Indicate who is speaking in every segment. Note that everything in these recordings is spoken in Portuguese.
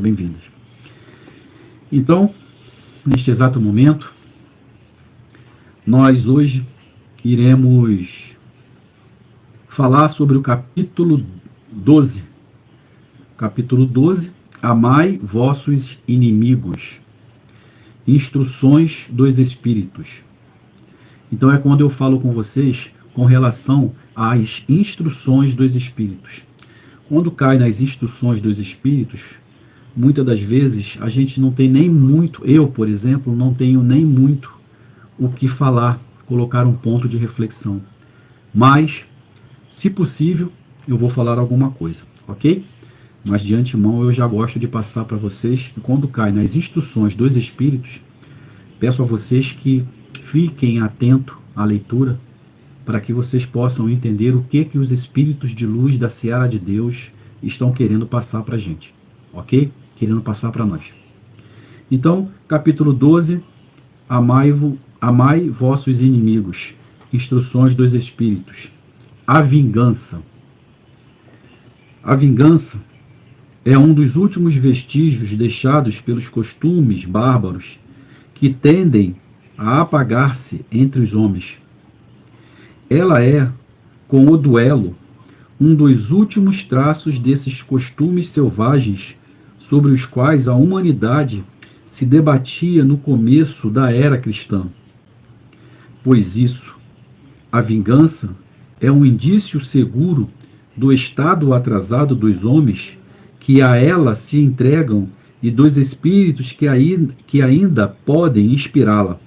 Speaker 1: Bem-vindas. Então, neste exato momento, nós hoje iremos falar sobre o capítulo 12. Capítulo 12, Amai vossos inimigos. Instruções dos Espíritos. Então é quando eu falo com vocês com relação às instruções dos Espíritos. Quando cai nas instruções dos Espíritos, muitas das vezes a gente não tem nem muito, eu, por exemplo, não tenho nem muito o que falar, colocar um ponto de reflexão. Mas, se possível, eu vou falar alguma coisa, ok? Mas de antemão eu já gosto de passar para vocês que quando cai nas instruções dos Espíritos, peço a vocês que fiquem atentos à leitura para que vocês possam entender o que os Espíritos de luz da Seara de Deus estão querendo passar para a gente, ok? Querendo passar para nós. Então, capítulo 12, amai vossos inimigos, instruções dos Espíritos. A vingança. A vingança é um dos últimos vestígios deixados pelos costumes bárbaros que tendem a apagar-se entre os homens. Ela é, com o duelo, um dos últimos traços desses costumes selvagens sobre os quais a humanidade se debatia no começo da era cristã. Pois isso, a vingança, é um indício seguro do estado atrasado dos homens que a ela se entregam e dos espíritos que ainda podem inspirá-la.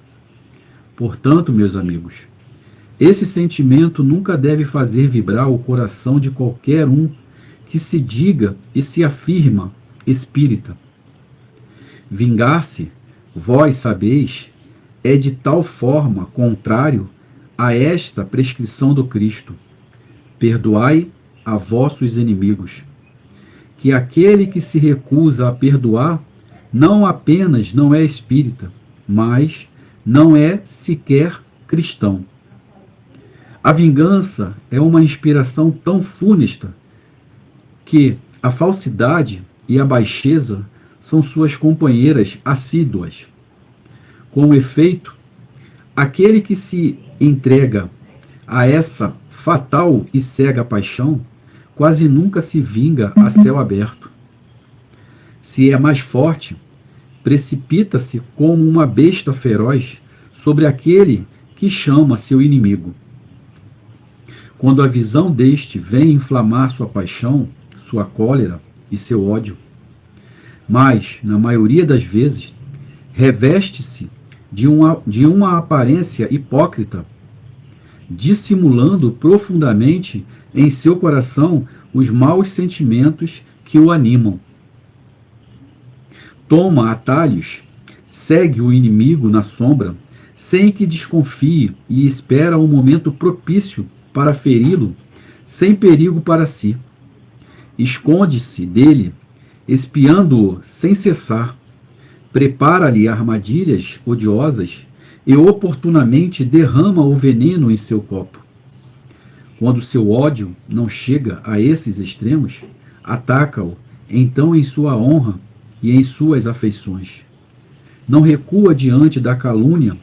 Speaker 1: Portanto, meus amigos, esse sentimento nunca deve fazer vibrar o coração de qualquer um que se diga e se afirma espírita. Vingar-se, vós sabeis, é de tal forma contrário a esta prescrição do Cristo. Perdoai a vossos inimigos. Que aquele que se recusa a perdoar não apenas não é espírita, mas não é sequer cristão. A vingança é uma inspiração tão funesta que a falsidade e a baixeza são suas companheiras assíduas. Com efeito, aquele que se entrega a essa fatal e cega paixão quase nunca se vinga a céu aberto. Se é mais forte, precipita-se como uma besta feroz sobre aquele que chama seu inimigo. Quando a visão deste vem inflamar sua paixão, sua cólera e seu ódio, mas, na maioria das vezes, reveste-se de uma aparência hipócrita, dissimulando profundamente em seu coração os maus sentimentos que o animam. Toma atalhos, segue o inimigo na sombra, sem que desconfie e espera um momento propício para feri-lo, sem perigo para si. Esconde-se dele, espiando-o sem cessar, prepara-lhe armadilhas odiosas e oportunamente derrama o veneno em seu copo. Quando seu ódio não chega a esses extremos, ataca-o então em sua honra e em suas afeições. Não recua diante da calúnia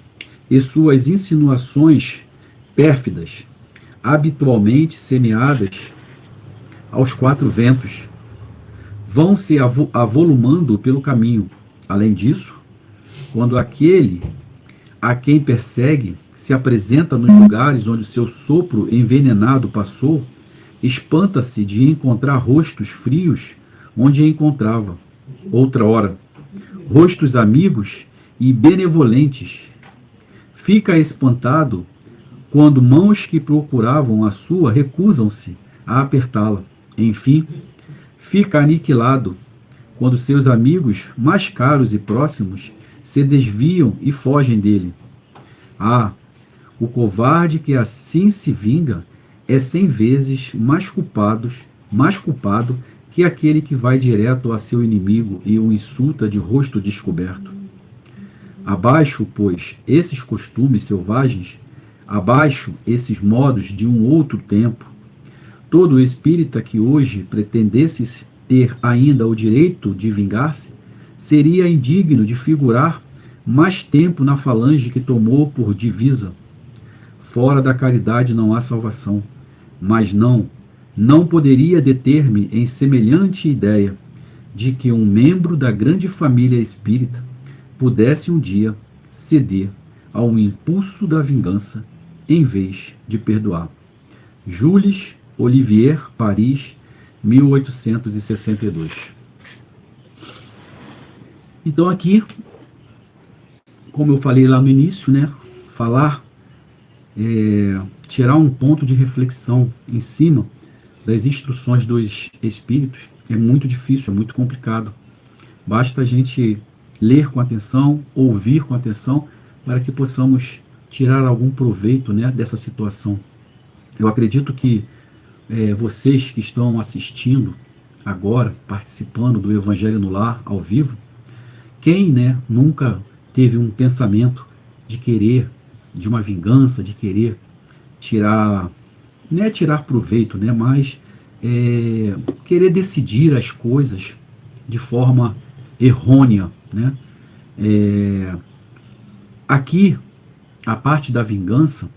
Speaker 1: e suas insinuações pérfidas, habitualmente semeadas aos quatro ventos, vão se avolumando pelo caminho. Além disso, quando aquele a quem persegue se apresenta nos lugares onde o seu sopro envenenado passou, espanta-se de encontrar rostos frios onde encontrava, outra hora, rostos amigos e benevolentes. Fica espantado quando mãos que procuravam a sua recusam-se a apertá-la. Enfim, fica aniquilado quando seus amigos mais caros e próximos se desviam e fogem dele. Ah, o covarde que assim se vinga é 100 vezes mais culpado que aquele que vai direto a seu inimigo e o insulta de rosto descoberto. Abaixo, pois, esses costumes selvagens, abaixo esses modos de um outro tempo, todo espírita que hoje pretendesse ter ainda o direito de vingar-se, seria indigno de figurar mais tempo na falange que tomou por divisa. Fora da caridade não há salvação, mas não poderia deter-me em semelhante ideia de que um membro da grande família espírita pudesse um dia ceder ao impulso da vingança em vez de perdoar. Jules Olivier, Paris, 1862. Então aqui, como eu falei lá no início, né, tirar um ponto de reflexão em cima das instruções dos espíritos é muito difícil, é muito complicado. Basta a gente ler com atenção, ouvir com atenção, para que possamos tirar algum proveito, né, dessa situação. Eu acredito que vocês que estão assistindo agora, participando do Evangelho no Lar, ao vivo, quem, né, nunca teve um pensamento de querer, de uma vingança, de querer tirar, não é tirar proveito, né, mas querer decidir as coisas de forma errônea, né? Aqui, a parte da vingança,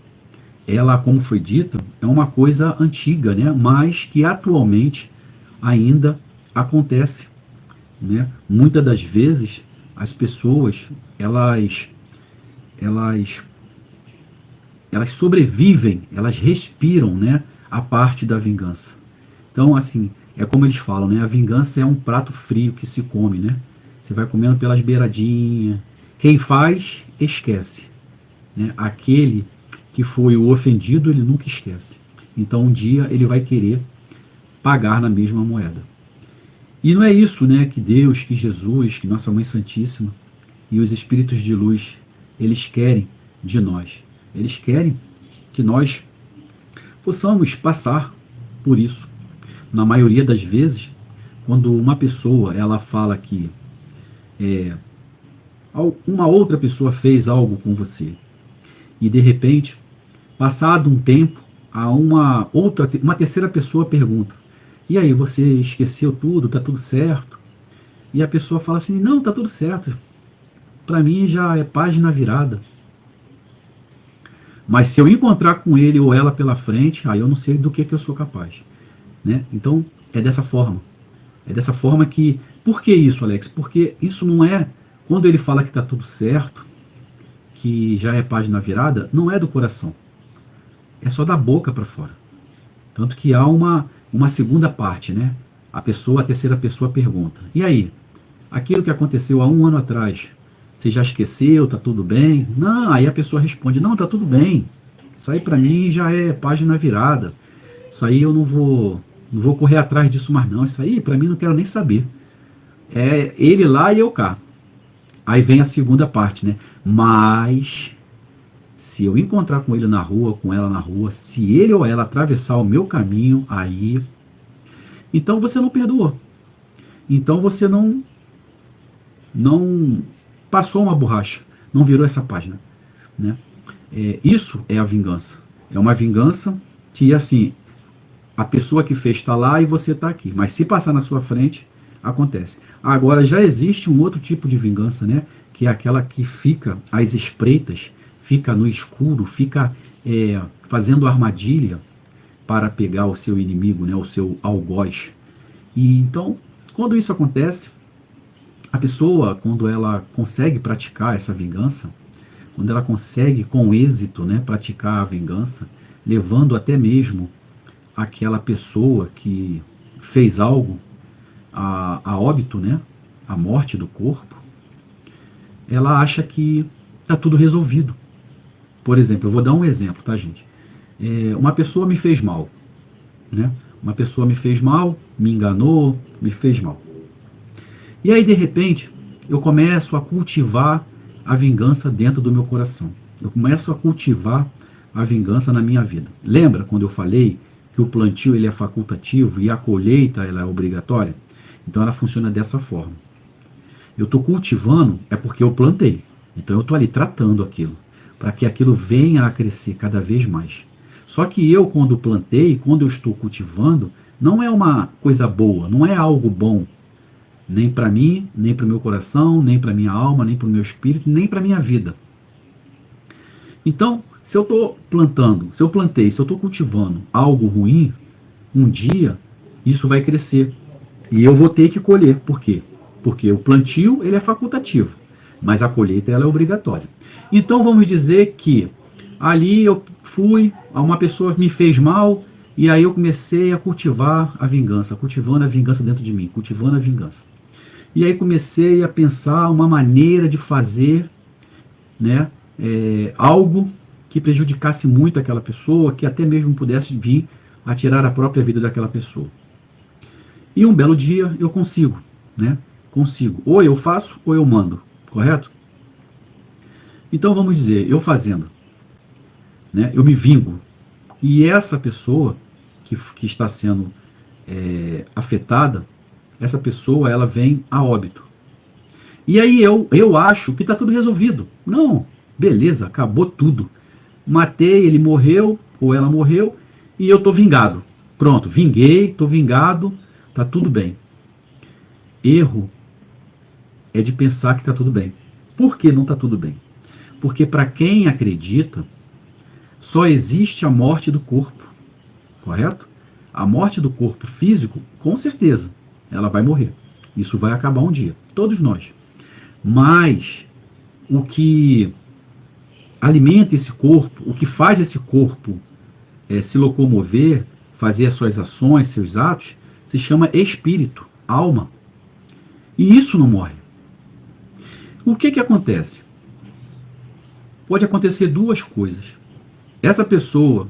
Speaker 1: ela, como foi dita, é uma coisa antiga, né? Mas que atualmente ainda acontece, né? Muitas das vezes as pessoas elas sobrevivem, elas respiram, né, a parte da vingança. Então, assim, é como eles falam, né? A vingança é um prato frio que se come, né? Você vai comendo pelas beiradinhas. Quem faz, esquece, né? Aquele que foi o ofendido, ele nunca esquece. Então, um dia ele vai querer pagar na mesma moeda. E não é isso, né, que Deus, que Jesus, que Nossa Mãe Santíssima e os Espíritos de Luz, eles querem de nós. Eles querem que nós possamos passar por isso. Na maioria das vezes, quando uma pessoa ela fala que uma outra pessoa fez algo com você e de repente, passado um tempo, uma terceira pessoa pergunta: e aí, você esqueceu tudo? Tá tudo certo? E a pessoa fala assim: não, tá tudo certo. Para mim já é página virada. Mas se eu encontrar com ele ou ela pela frente, aí eu não sei do que eu sou capaz, né? Então, é dessa forma. É dessa forma que... Por que isso, Alex? Porque isso não é... Quando ele fala que está tudo certo, que já é página virada, não é do coração. É só da boca para fora. Tanto que há uma segunda parte, né? A terceira pessoa pergunta: e aí? Aquilo que aconteceu há 1 ano atrás, você já esqueceu? Tá tudo bem? Não, aí a pessoa responde: não, tá tudo bem. Isso aí para mim já é página virada. Isso aí eu não vou correr atrás disso mais não. Isso aí para mim não quero nem saber. É ele lá e eu cá. Aí vem a segunda parte, né? Mas se eu encontrar com ele na rua, com ela na rua, se ele ou ela atravessar o meu caminho, aí... Então você não perdoou. Então você não passou uma borracha, não virou essa página, né? Isso é a vingança. É uma vingança que, assim, a pessoa que fez está lá e você está aqui. Mas se passar na sua frente, acontece. Agora, já existe um outro tipo de vingança, né? Que é aquela que fica às espreitas, fica no escuro, fica fazendo armadilha para pegar o seu inimigo, né? O seu algoz. E então, quando isso acontece, a pessoa, quando ela consegue praticar essa vingança, quando ela consegue com êxito, né, praticar a vingança, levando até mesmo aquela pessoa que fez algo a óbito, né, a morte do corpo, ela acha que está tudo resolvido. Por exemplo, eu vou dar um exemplo, tá, gente? Uma pessoa me fez mal, né? Uma pessoa me fez mal, me enganou, me fez mal. E aí, de repente, eu começo a cultivar a vingança dentro do meu coração. Eu começo a cultivar a vingança na minha vida. Lembra quando eu falei que o plantio ele é facultativo e a colheita ela é obrigatória? Então ela funciona dessa forma. Eu estou cultivando é porque eu plantei. Então eu estou ali tratando aquilo, para que aquilo venha a crescer cada vez mais. Só que eu, quando plantei, quando eu estou cultivando, não é uma coisa boa, não é algo bom, nem para mim, nem para o meu coração, nem para minha alma, nem para o meu espírito, nem para minha vida. Então, se eu estou plantando, se eu plantei, se eu estou cultivando algo ruim, um dia isso vai crescer e eu vou ter que colher. Por quê? Porque o plantio ele é facultativo, mas a colheita ela é obrigatória. Então vamos dizer que ali eu fui, uma pessoa me fez mal e aí eu comecei a cultivar a vingança, cultivando a vingança dentro de mim, cultivando a vingança. E aí comecei a pensar uma maneira de fazer, né, algo que prejudicasse muito aquela pessoa, que até mesmo pudesse vir a tirar a própria vida daquela pessoa. E um belo dia eu consigo, né? Consigo. Ou eu faço ou eu mando, correto? Então vamos dizer, eu fazendo, né? Eu me vingo. E essa pessoa que está sendo afetada, essa pessoa ela vem a óbito. E aí eu acho que está tudo resolvido. Não, beleza, acabou tudo. Matei, ele morreu, ou ela morreu, e eu estou vingado. Pronto, vinguei, estou vingado, está tudo bem. Erro é de pensar que está tudo bem. Por que não está tudo bem? Porque para quem acredita, só existe a morte do corpo, correto? A morte do corpo físico, com certeza, ela vai morrer. Isso vai acabar um dia, todos nós. Mas o que alimenta esse corpo, o que faz esse corpo se locomover, fazer as suas ações, seus atos, se chama espírito, alma. E isso não morre. O que acontece? Pode acontecer duas coisas. Essa pessoa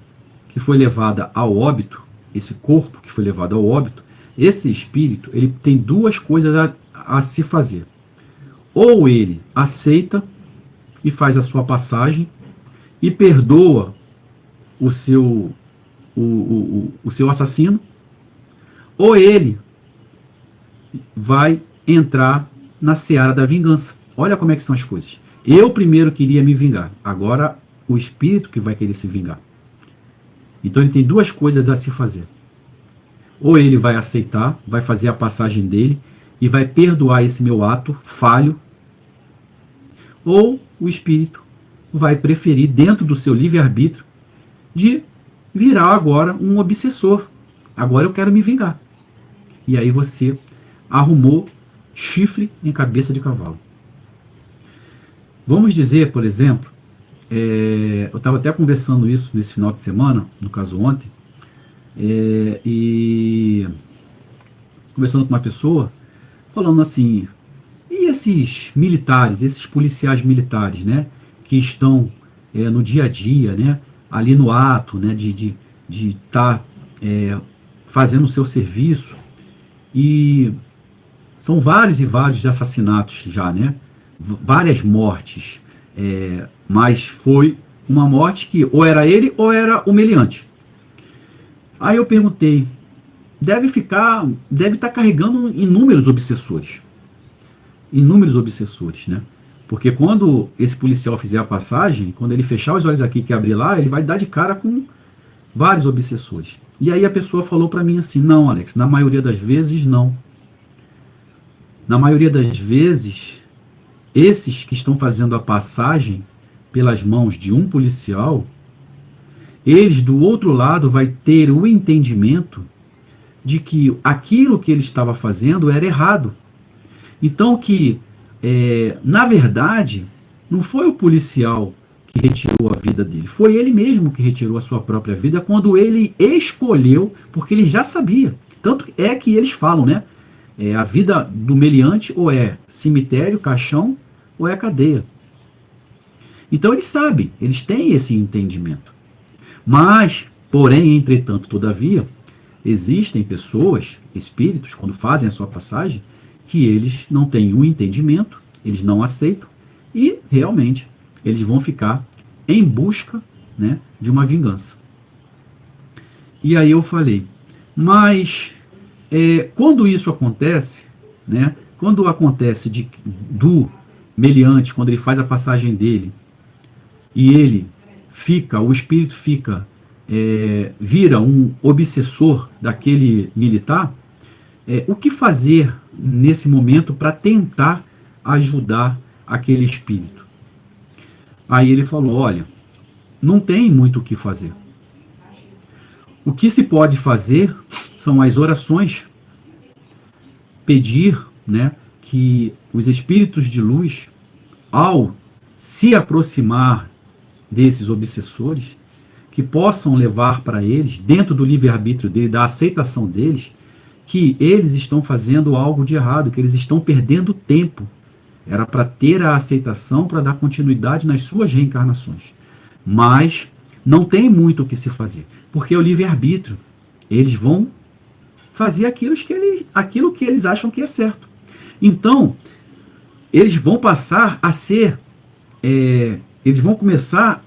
Speaker 1: que foi levada ao óbito, esse corpo que foi levado ao óbito, esse espírito, ele tem duas coisas a se fazer. Ou ele aceita e faz a sua passagem e perdoa o seu assassino, ou ele vai entrar na seara da vingança. Olha como é que são as coisas. Eu primeiro queria me vingar, agora o espírito que vai querer se vingar. Então ele tem duas coisas a se fazer. Ou ele vai aceitar, vai fazer a passagem dele e vai perdoar esse meu ato falho, ou o espírito vai preferir, dentro do seu livre-arbítrio, de virar agora um obsessor. Agora eu quero me vingar. E aí você arrumou chifre em cabeça de cavalo. Vamos dizer, por exemplo, eu estava até conversando isso nesse final de semana, no caso ontem, e conversando com uma pessoa, falando assim, e esses militares, esses policiais militares, né, que estão no dia a dia, né, ali no ato, né, de estar fazendo o seu serviço, e são vários e vários assassinatos já, né, várias mortes, mas foi uma morte que ou era ele ou era o meliante. Aí eu perguntei, deve estar carregando inúmeros obsessores, né? Porque quando esse policial fizer a passagem, quando ele fechar os olhos aqui e abrir lá, ele vai dar de cara com vários obsessores. E aí a pessoa falou para mim assim, não, Alex, na maioria das vezes não. Na maioria das vezes, esses que estão fazendo a passagem pelas mãos de um policial, eles do outro lado vai ter o entendimento de que aquilo que ele estava fazendo era errado. Então que, na verdade, não foi o policial que retirou a vida dele, foi ele mesmo que retirou a sua própria vida quando ele escolheu, porque ele já sabia. Tanto é que eles falam, né? A vida do meliante ou é cemitério, caixão, ou é cadeia. Então eles sabem, eles têm esse entendimento. Mas, porém, entretanto, todavia, existem pessoas, espíritos, quando fazem a sua passagem, que eles não têm um entendimento, eles não aceitam, e realmente eles vão ficar em busca, né, de uma vingança. E aí eu falei, mas quando isso acontece, né, quando acontece do meliante, quando ele faz a passagem dele, e ele fica, o espírito fica vira um obsessor daquele militar, o que fazer nesse momento para tentar ajudar aquele espírito? Aí ele falou, olha, não tem muito o que fazer. O que se pode fazer são as orações, pedir, né, que os espíritos de luz, ao se aproximar desses obsessores, que possam levar para eles, dentro do livre-arbítrio dele, da aceitação deles, que eles estão fazendo algo de errado, que eles estão perdendo tempo. Era para ter a aceitação, para dar continuidade nas suas reencarnações. Mas não tem muito o que se fazer, porque é o livre-arbítrio. Eles vão fazer aquilo que eles acham que é certo. Então, eles vão passar a ser, eles vão começar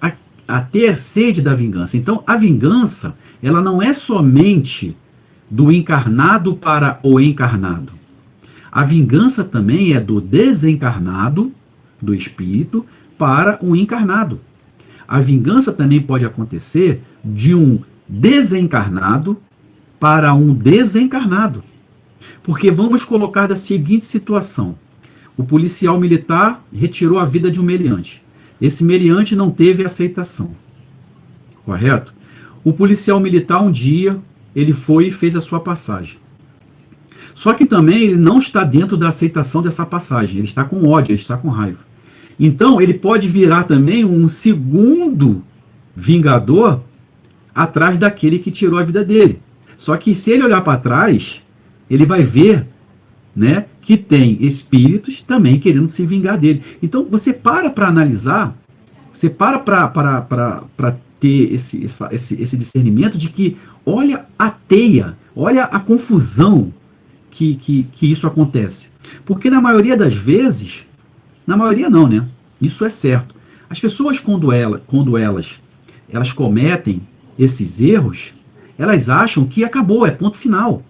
Speaker 1: a ter sede da vingança. Então, a vingança, ela não é somente do encarnado para o encarnado. A vingança também é do desencarnado, do espírito, para o encarnado. A vingança também pode acontecer de um desencarnado para um desencarnado. Porque vamos colocar da seguinte situação. O policial militar retirou a vida de um meliante. Esse meliante não teve aceitação. Correto? O policial militar, um dia, ele foi e fez a sua passagem. Só que também ele não está dentro da aceitação dessa passagem. Ele está com ódio, ele está com raiva. Então, ele pode virar também um segundo vingador atrás daquele que tirou a vida dele. Só que se ele olhar para trás, ele vai ver, né, que tem espíritos também querendo se vingar dele. Então, você para analisar, você para ter esse discernimento de que, olha a teia, olha a confusão que isso acontece. Porque na maioria das vezes, na maioria não, né? Isso é certo. As pessoas, quando elas cometem esses erros, elas acham que acabou, é ponto final.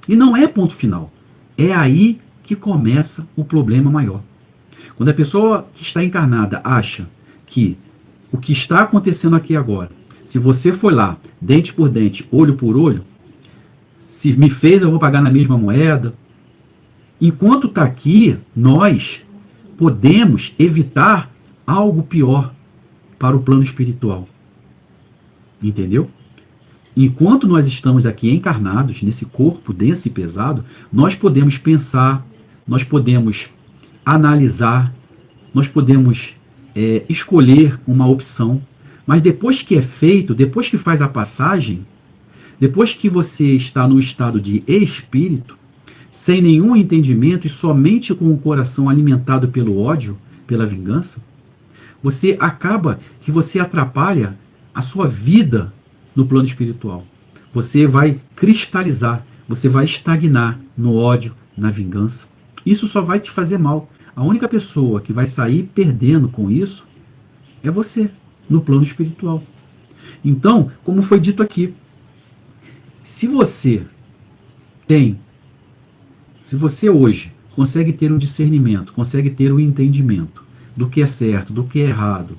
Speaker 1: E não é ponto final. É aí que começa o problema maior. Quando a pessoa que está encarnada acha que o que está acontecendo aqui agora, se você foi lá, dente por dente, olho por olho, se me fez, eu vou pagar na mesma moeda. Enquanto está aqui, nós podemos evitar algo pior para o plano espiritual. Entendeu? Enquanto nós estamos aqui encarnados, nesse corpo denso e pesado, nós podemos pensar, nós podemos analisar, nós podemos escolher uma opção, mas depois que é feito, depois que faz a passagem, depois que você está no estado de espírito, sem nenhum entendimento e somente com o coração alimentado pelo ódio, pela vingança, você atrapalha a sua vida no plano espiritual. Você vai cristalizar, você vai estagnar no ódio, na vingança. Isso só vai te fazer mal. A única pessoa que vai sair perdendo com isso é você, no plano espiritual. Então, como foi dito aqui, se você hoje consegue ter um discernimento, consegue ter um entendimento do que é certo, do que é errado,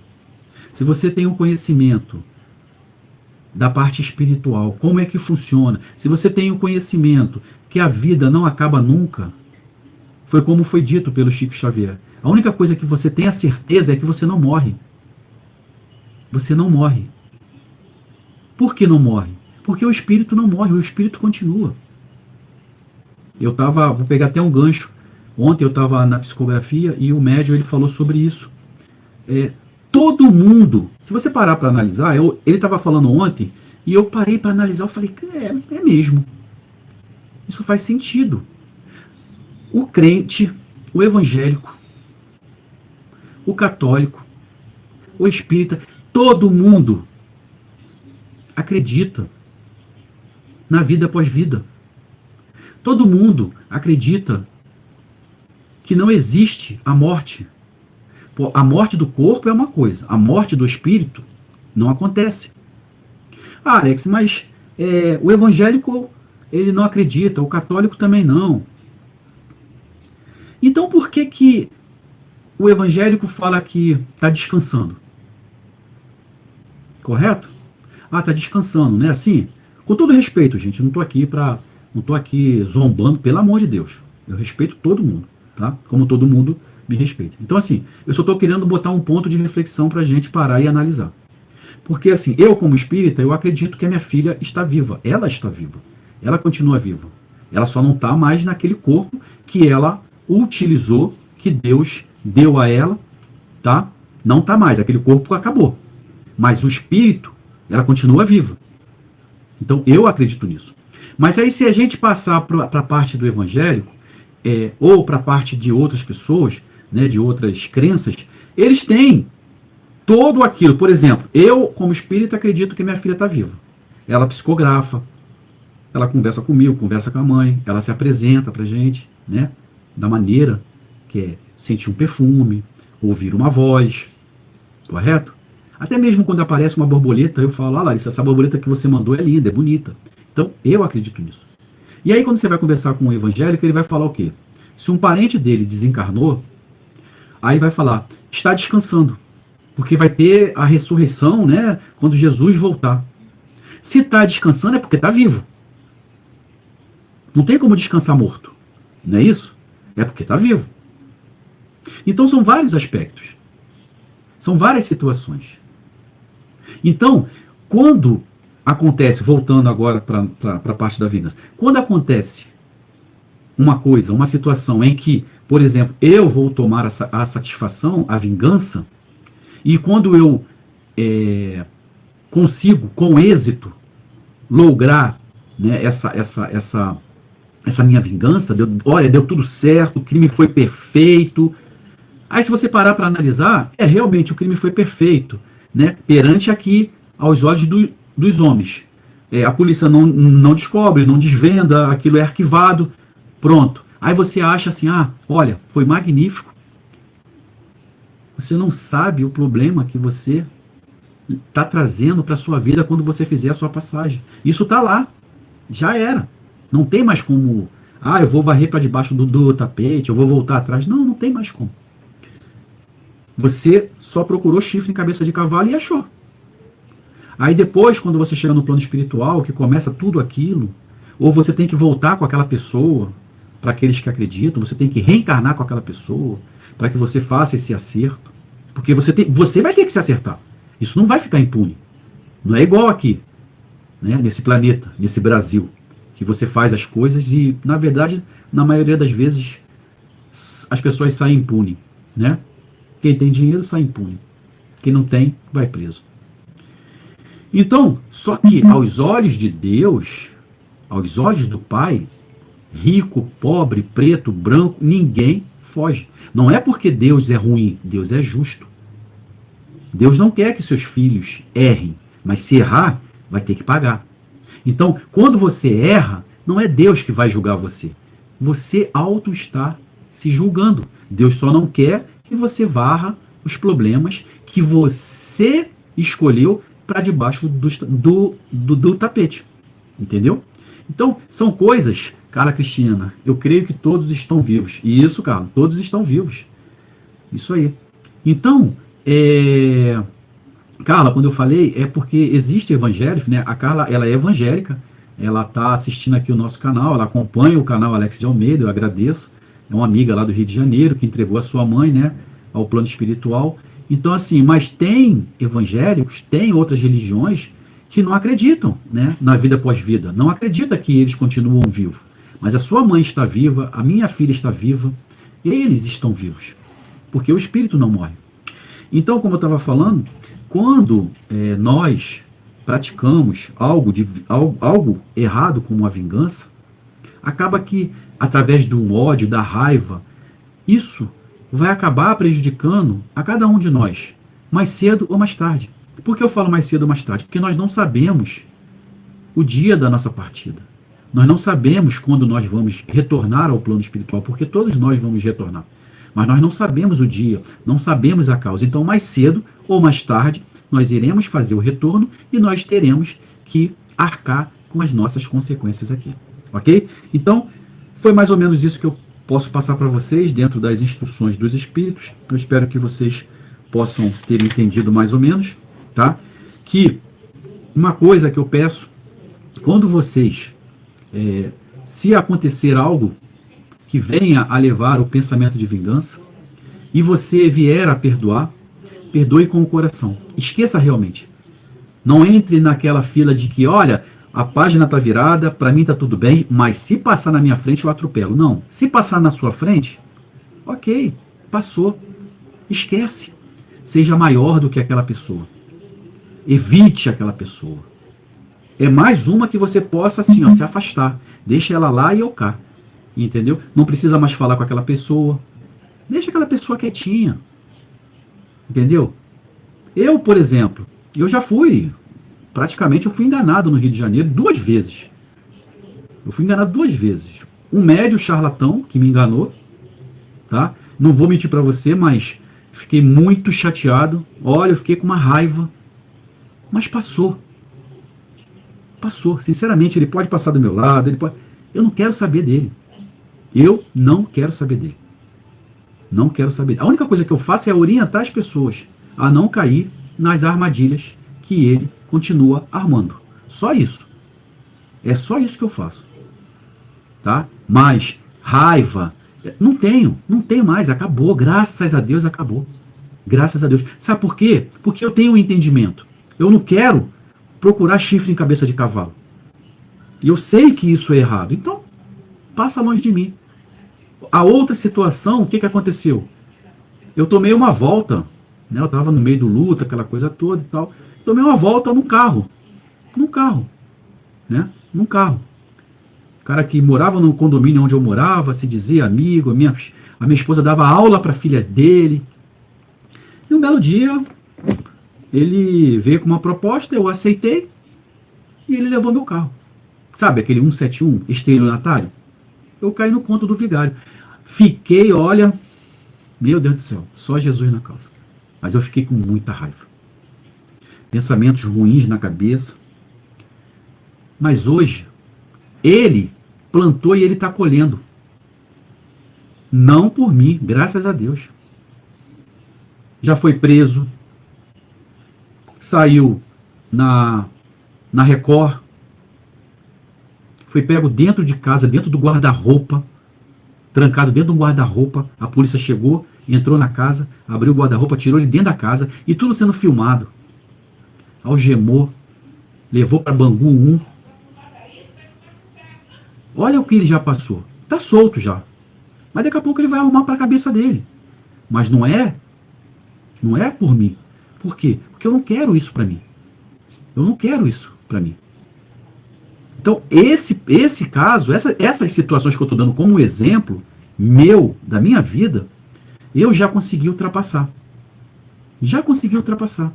Speaker 1: se você tem um conhecimento da parte espiritual, como é que funciona, se você tem um conhecimento que a vida não acaba nunca, foi como foi dito pelo Chico Xavier. A única coisa que você tem a certeza é que você não morre. Você não morre. Por que não morre? Porque o espírito não morre, o espírito continua. Vou pegar até um gancho. Ontem eu estava na psicografia e o médium ele falou sobre isso. Todo mundo, se você parar para analisar, ele estava falando ontem e eu parei para analisar, eu falei, é mesmo. Isso faz sentido. O crente, o evangélico, o católico, o espírita, todo mundo acredita na vida após vida. Todo mundo acredita que não existe a morte. A morte do corpo é uma coisa, a morte do espírito não acontece. Ah, Alex, mas o evangélico ele não acredita, o católico também não. Então por que o evangélico fala que está descansando? Correto? tá descansando, né? Assim, com todo respeito, gente, eu não tô aqui zombando, pelo amor de Deus. Eu respeito todo mundo, tá? Como todo mundo me respeita. Então, assim, eu só tô querendo botar um ponto de reflexão pra gente parar e analisar. Porque, assim, eu como espírita, eu acredito que a minha filha está viva. Ela está viva. Ela continua viva. Ela só não está mais naquele corpo que ela utilizou, que Deus deu a ela, tá? Não está mais. Aquele corpo acabou. Mas o espírito, ela continua viva. Então, eu acredito nisso. Mas aí, se a gente passar para a parte do evangélico, ou para a parte de outras pessoas, né, de outras crenças, eles têm todo aquilo. Por exemplo, eu, como espírita, acredito que minha filha está viva. Ela psicografa, ela conversa comigo, conversa com a mãe, ela se apresenta pra gente, né? Da maneira que é sentir um perfume, ouvir uma voz, correto? Até mesmo quando aparece uma borboleta, eu falo, Larissa, essa borboleta que você mandou é linda, é bonita. Então, eu acredito nisso. E aí, quando você vai conversar com um evangélico, ele vai falar o quê? Se um parente dele desencarnou, aí vai falar, está descansando, porque vai ter a ressurreição, né, quando Jesus voltar. Se está descansando é porque está vivo. Não tem como descansar morto. Não é isso? É porque está vivo. Então são vários aspectos. São várias situações. Então, quando acontece, voltando agora para a parte da vingança, quando acontece uma coisa, uma situação em que, por exemplo, eu vou tomar a satisfação, a vingança, e quando eu consigo, com êxito, lograr, né, essa minha vingança, olha, deu tudo certo, o crime foi perfeito. Aí, se você parar para analisar, realmente o crime foi perfeito, né, perante aqui, aos olhos dos homens. A polícia não descobre, não desvenda, aquilo é arquivado, pronto. Aí você acha assim, olha, foi magnífico. Você não sabe o problema que você está trazendo para a sua vida quando você fizer a sua passagem. Isso está lá, já era. Não tem mais como, eu vou varrer para debaixo do tapete, eu vou voltar atrás. Não, não tem mais como. Você só procurou chifre em cabeça de cavalo e achou. Aí depois, quando você chega no plano espiritual, que começa tudo aquilo, ou você tem que voltar com aquela pessoa, para aqueles que acreditam, você tem que reencarnar com aquela pessoa, para que você faça esse acerto. Porque você vai ter que se acertar. Isso não vai ficar impune. Não é igual aqui, né, nesse planeta, nesse Brasil, que você faz as coisas e, na verdade, na maioria das vezes, as pessoas saem impunes, né? Quem tem dinheiro sai impune. Quem não tem, vai preso. Então, só que aos olhos de Deus, aos olhos do Pai, rico, pobre, preto, branco, ninguém foge. Não é porque Deus é ruim, Deus é justo. Deus não quer que seus filhos errem, mas se errar, vai ter que pagar. Então, quando você erra, não é Deus que vai julgar você. Você auto está se julgando. Deus só não quer que você varra os problemas que você escolheu para debaixo do tapete. Entendeu? Então, são coisas, Carla Cristina, eu creio que todos estão vivos. E isso, Carla, todos estão vivos. Isso aí. Então, Carla, quando eu falei, é porque existe evangélico, né? A Carla, ela é evangélica, ela está assistindo aqui o nosso canal, ela acompanha o canal Alex de Almeida, eu agradeço. É uma amiga lá do Rio de Janeiro que entregou a sua mãe, né, ao plano espiritual. Então, assim, mas tem evangélicos, tem outras religiões que não acreditam, né, na vida pós-vida. Não acredita que eles continuam vivos. Mas a sua mãe está viva, a minha filha está viva, eles estão vivos. Porque o espírito não morre. Então, como eu estava falando, quando nós praticamos algo errado como a vingança, acaba que, através do ódio, da raiva, isso vai acabar prejudicando a cada um de nós, mais cedo ou mais tarde. Por que eu falo mais cedo ou mais tarde? Porque nós não sabemos o dia da nossa partida. Nós não sabemos quando nós vamos retornar ao plano espiritual, porque todos nós vamos retornar. Mas nós não sabemos o dia, não sabemos a causa. Então, mais cedo ou mais tarde, nós iremos fazer o retorno e nós teremos que arcar com as nossas consequências aqui. Ok? Então, foi mais ou menos isso que eu posso passar para vocês dentro das instruções dos espíritos. Eu espero que vocês possam ter entendido mais ou menos, tá? Que Uma coisa que eu peço, quando vocês, se acontecer algo que venha a levar o pensamento de vingança, e você vier a perdoar, perdoe com o coração. Esqueça realmente. Não entre naquela fila de que, olha, a página está virada, para mim está tudo bem, mas se passar na minha frente eu atropelo. Não. Se passar na sua frente, ok, passou. Esquece. Seja maior do que aquela pessoa. Evite aquela pessoa. É mais uma que você possa assim, ó, se afastar. Deixa ela lá e eu cá. Entendeu? Não precisa mais falar com aquela pessoa. Deixa aquela pessoa quietinha. Entendeu? Eu, por exemplo, eu já fui, praticamente eu fui enganado no Rio de Janeiro 2 vezes. Eu fui enganado 2 vezes. Um médio charlatão que me enganou, tá? Não vou mentir para você, mas fiquei muito chateado. Olha, eu fiquei com uma raiva. Mas passou. Passou. Sinceramente, ele pode passar do meu lado, ele pode... Eu não quero saber dele. Eu não quero saber dele. Não quero saber. A única coisa que eu faço é orientar as pessoas a não cair nas armadilhas que ele continua armando. Só isso. É só isso que eu faço. Tá? Mas raiva, não tenho mais, acabou. Graças a Deus acabou. Graças a Deus. Sabe por quê? Porque eu tenho um entendimento. Eu não quero procurar chifre em cabeça de cavalo. E eu sei que isso é errado. Então, passa longe de mim. A outra situação, o que aconteceu? Eu tomei uma volta, né? Eu estava no meio do luto, aquela coisa toda e tal. Tomei uma volta num carro. Né? Num carro. O cara que morava no condomínio onde eu morava, se dizia amigo, a minha esposa dava aula para a filha dele. E um belo dia, ele veio com uma proposta, eu aceitei, e ele levou meu carro. Sabe aquele 171 estelionatário? Eu caí no conto do vigário. Fiquei, olha, meu Deus do céu, só Jesus na causa. Mas eu fiquei com muita raiva. Pensamentos ruins na cabeça. Mas hoje, ele plantou e ele está colhendo. Não por mim, graças a Deus. Já foi preso. Saiu na Record. Foi pego dentro de casa, dentro do guarda-roupa. Trancado dentro do guarda-roupa. A polícia chegou, entrou na casa, abriu o guarda-roupa, tirou ele dentro da casa. E tudo sendo filmado. Algemou. Levou para Bangu 1. Olha o que ele já passou. Está solto já. Mas daqui a pouco ele vai arrumar para a cabeça dele. Mas não é por mim. Por quê? Porque eu não quero isso para mim. Eu não quero isso para mim. Então, esse caso, essas situações que eu estou dando como exemplo meu, da minha vida, eu já consegui ultrapassar. Já consegui ultrapassar.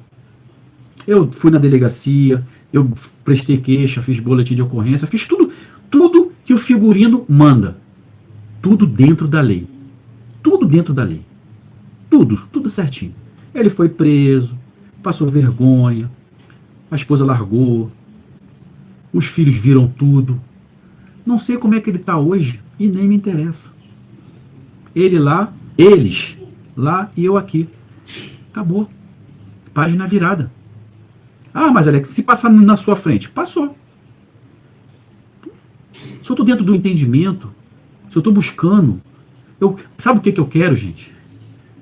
Speaker 1: Eu fui na delegacia, eu prestei queixa, fiz boletim de ocorrência, fiz tudo que o figurino manda. Tudo dentro da lei. Tudo dentro da lei. Tudo certinho. Ele foi preso, passou vergonha, a esposa largou, os filhos viram tudo. Não sei como é que ele está hoje e nem me interessa. Ele lá, eles lá e eu aqui. Acabou. Página virada. Ah, mas Alex, se passar na sua frente, passou. Se eu estou dentro do entendimento, se eu estou buscando, sabe o que eu quero, gente?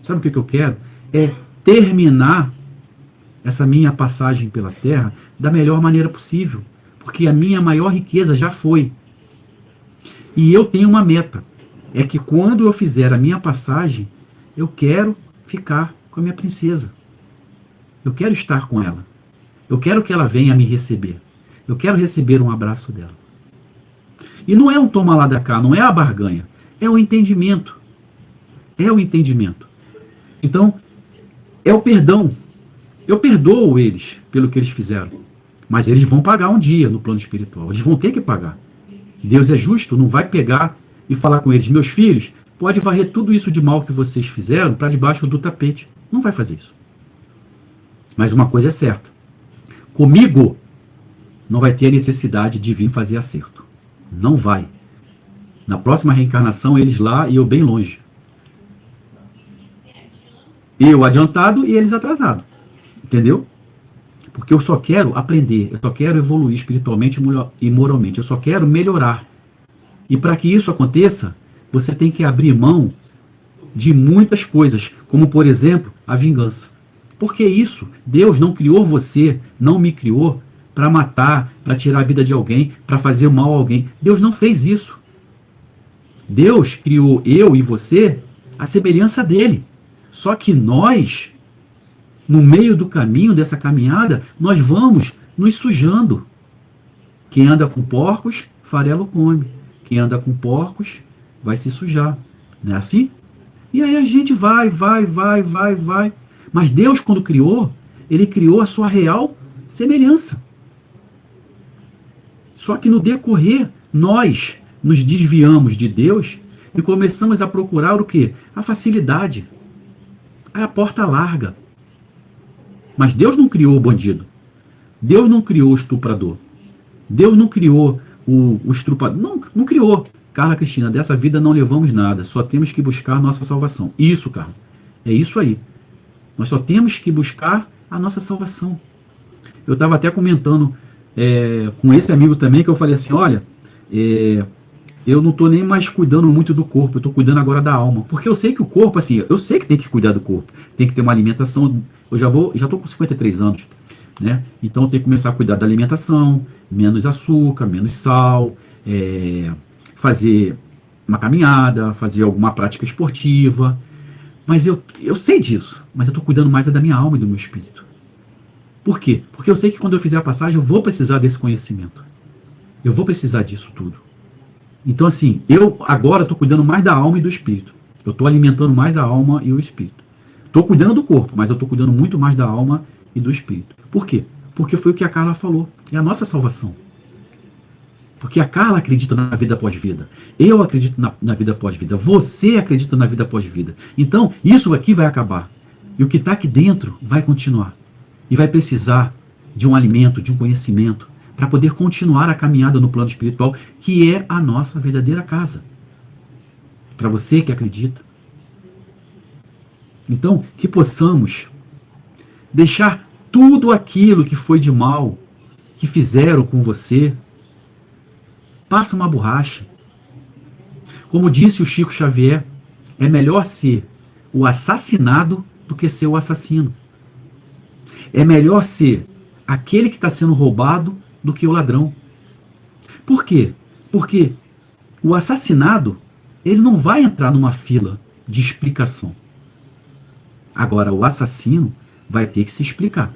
Speaker 1: Sabe o que eu quero? É terminar essa minha passagem pela Terra da melhor maneira possível. Porque a minha maior riqueza já foi. E eu tenho uma meta. É que quando eu fizer a minha passagem, eu quero ficar com a minha princesa. Eu quero estar com ela. Eu quero que ela venha me receber. Eu quero receber um abraço dela. E não é um toma lá da cá, não é a barganha. É o entendimento. É o entendimento. Então, é o perdão. Eu perdoo eles pelo que eles fizeram. Mas eles vão pagar um dia no plano espiritual. Eles vão ter que pagar. Deus é justo, não vai pegar e falar com eles, meus filhos, pode varrer tudo isso de mal que vocês fizeram para debaixo do tapete. Não vai fazer isso. Mas uma coisa é certa. Comigo não vai ter a necessidade de vir fazer acerto. Não vai. Na próxima reencarnação, eles lá e eu bem longe. Eu adiantado e eles atrasado. Entendeu? Porque eu só quero aprender, eu só quero evoluir espiritualmente e moralmente, eu só quero melhorar. E para que isso aconteça, você tem que abrir mão de muitas coisas, como por exemplo, a vingança. Porque isso, Deus não criou você, não me criou para matar, para tirar a vida de alguém, para fazer mal a alguém. Deus não fez isso. Deus criou eu e você à semelhança dele. Só que nós, no meio do caminho, dessa caminhada, nós vamos nos sujando. Quem anda com porcos, farelo come. Quem anda com porcos, vai se sujar. Não é assim? E aí a gente vai. Mas Deus, quando criou, ele criou a sua real semelhança. Só que no decorrer, nós nos desviamos de Deus e começamos a procurar o quê? A facilidade. A porta larga. Mas Deus não criou o bandido. Deus não criou o estuprador. Deus não criou o estrupador. Não criou. Carla Cristina, dessa vida não levamos nada. Só temos que buscar a nossa salvação. Isso, Carla. É isso aí. Nós só temos que buscar a nossa salvação. Eu estava até comentando com esse amigo também, que eu falei assim, olha, eu não estou nem mais cuidando muito do corpo, eu estou cuidando agora da alma. Porque eu sei que o corpo, assim, eu sei que tem que cuidar do corpo. Tem que ter uma alimentação. Eu já estou com 53 anos, né? Então eu tenho que começar a cuidar da alimentação, menos açúcar, menos sal, fazer uma caminhada, fazer alguma prática esportiva. Mas eu sei disso, mas eu estou cuidando mais da minha alma e do meu espírito. Por quê? Porque eu sei que quando eu fizer a passagem, eu vou precisar desse conhecimento. Eu vou precisar disso tudo. Então, assim, eu agora estou cuidando mais da alma e do espírito. Eu estou alimentando mais a alma e o espírito. Estou cuidando do corpo, mas eu estou cuidando muito mais da alma e do espírito. Por quê? Porque foi o que a Carla falou. É a nossa salvação. Porque a Carla acredita na vida pós-vida. Eu acredito na vida pós-vida. Você acredita na vida pós-vida. Então, isso aqui vai acabar. E o que está aqui dentro vai continuar. E vai precisar de um alimento, de um conhecimento, para poder continuar a caminhada no plano espiritual, que é a nossa verdadeira casa. Para você que acredita. Então, que possamos deixar tudo aquilo que foi de mal, que fizeram com você, passa uma borracha. Como disse o Chico Xavier, é melhor ser o assassinado do que ser o assassino. É melhor ser aquele que está sendo roubado do que o ladrão. Por quê? Porque o assassinado, ele não vai entrar numa fila de explicação. Agora, o assassino vai ter que se explicar.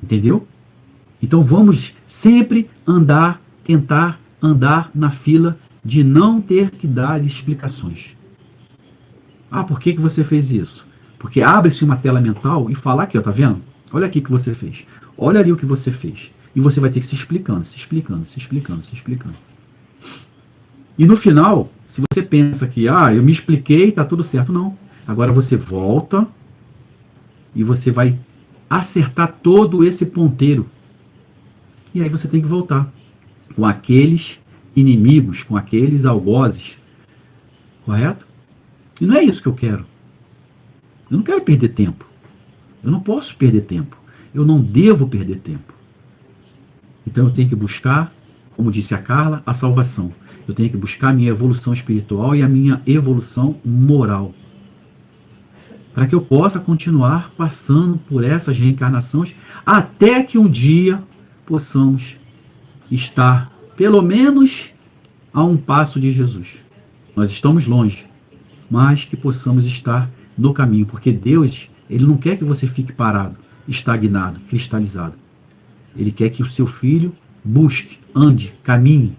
Speaker 1: Entendeu? Então vamos sempre tentar andar na fila de não ter que dar explicações. Ah, por que você fez isso? Porque abre-se uma tela mental e fala aqui, ó, tá vendo? Olha aqui o que você fez. Olha ali o que você fez. E você vai ter que se explicando. E no final, se você pensa que, eu me expliquei, tá tudo certo, não. Agora você volta e você vai acertar todo esse ponteiro. E aí você tem que voltar com aqueles inimigos, com aqueles algozes. Correto? E não é isso que eu quero. Eu não quero perder tempo. Eu não posso perder tempo. Eu não devo perder tempo. Então eu tenho que buscar, como disse a Carla, a salvação. Eu tenho que buscar a minha evolução espiritual e a minha evolução moral. Para que eu possa continuar passando por essas reencarnações até que um dia possamos estar, pelo menos, a um passo de Jesus. Nós estamos longe, mas que possamos estar no caminho, porque Deus, Ele não quer que você fique parado, estagnado, cristalizado. Ele quer que o seu filho busque, ande, caminhe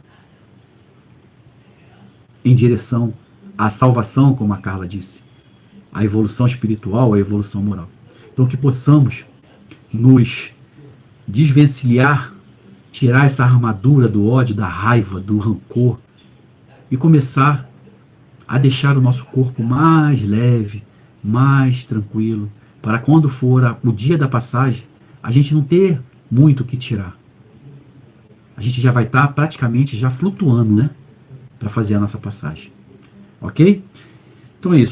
Speaker 1: em direção à salvação, como a Carla disse, a evolução espiritual, a evolução moral. Então que possamos nos desvencilhar, tirar essa armadura do ódio, da raiva, do rancor e começar a deixar o nosso corpo mais leve, mais tranquilo, para quando for o dia da passagem, a gente não ter muito o que tirar. A gente já vai estar praticamente já flutuando, né? Para fazer a nossa passagem. Ok? Então é isso.